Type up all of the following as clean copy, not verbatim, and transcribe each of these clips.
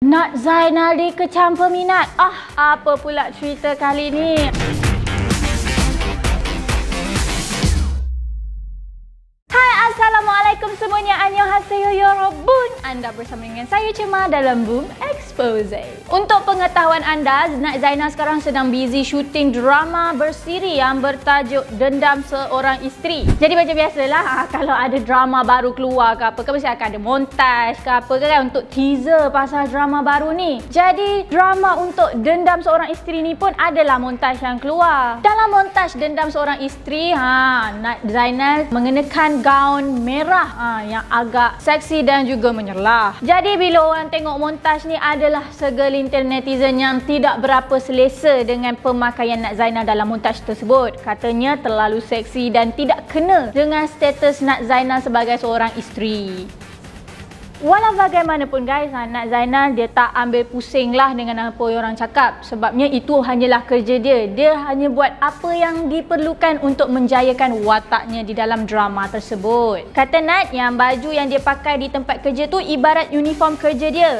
Nat Zainal dikecam peminat. Apa pula cerita kali ni? Hai, Assalamualaikum semuanya. Annyeonghaseyo yorobun. Anda bersama dengan saya Cema dalam Boom Expose. Untuk pengetahuan anda, Nat Zainal sekarang sedang busy shooting drama bersiri yang bertajuk Dendam Seorang Isteri. Jadi macam biasalah, kalau ada drama baru keluar ke apa ke, mesti akan ada montaj ke apa ke kan, untuk teaser pasal drama baru ni. Jadi drama untuk Dendam Seorang Isteri ni pun adalah montaj yang keluar. Dalam montaj Dendam Seorang Isteri, Nat Zainal mengenakan gaun merah yang agak seksi dan juga menyerlah. Jadi bila orang tengok montaj ni, adalah segelintir netizen yang tidak berapa selesa dengan pemakaian Nat Zainal dalam montaj tersebut. Katanya terlalu seksi dan tidak kena dengan status Nat Zainal sebagai seorang isteri. Walau bagaimanapun guys, Nat Zainal dia tak ambil pusing lah dengan apa orang cakap. Sebabnya itu hanyalah kerja dia. Dia hanya buat apa yang diperlukan untuk menjayakan wataknya di dalam drama tersebut. Kata Nat, yang baju yang dia pakai di tempat kerja tu ibarat uniform kerja dia.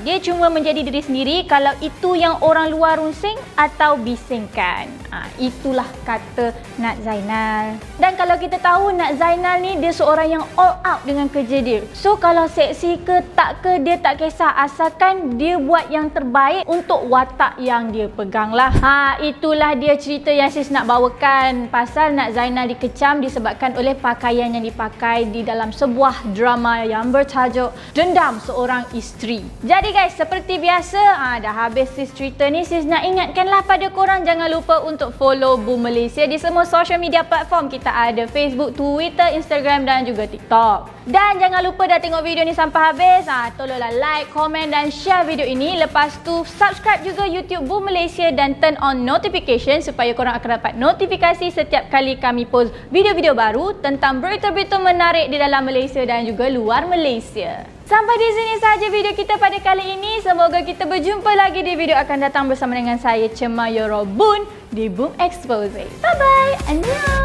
Dia cuma menjadi diri sendiri kalau itu yang orang luar runsing atau bisingkan. Itulah kata Nat Zainal. Dan kalau kita tahu, Nat Zainal ni dia seorang yang all out dengan kerja dia. So kalau seksi ke tak ke, dia tak kisah, asalkan dia buat yang terbaik untuk watak yang dia pegang lah. Itulah dia cerita yang sis nak bawakan pasal Nat Zainal dikecam disebabkan oleh pakaian yang dipakai di dalam sebuah drama yang bertajuk Dendam Seorang Isteri. Jadi guys, seperti biasa, dah habis sis cerita ni, sis nak ingatkanlah pada korang, jangan lupa untuk follow Boom Malaysia di semua social media platform. Kita ada Facebook, Twitter, Instagram dan juga TikTok. Dan jangan lupa dah tengok video ni sampai habis, tolonglah like, komen dan share video ini. Lepas tu subscribe juga YouTube Boom Malaysia dan turn on notification supaya korang akan dapat notifikasi setiap kali kami post video-video baru tentang berita-berita menarik di dalam Malaysia dan juga luar Malaysia. Sampai di sini sahaja video kita pada kali ini. Semoga kita berjumpa lagi di video akan datang bersama dengan saya Cema Yorobun di Boom Expose. Bye bye. Annyeong.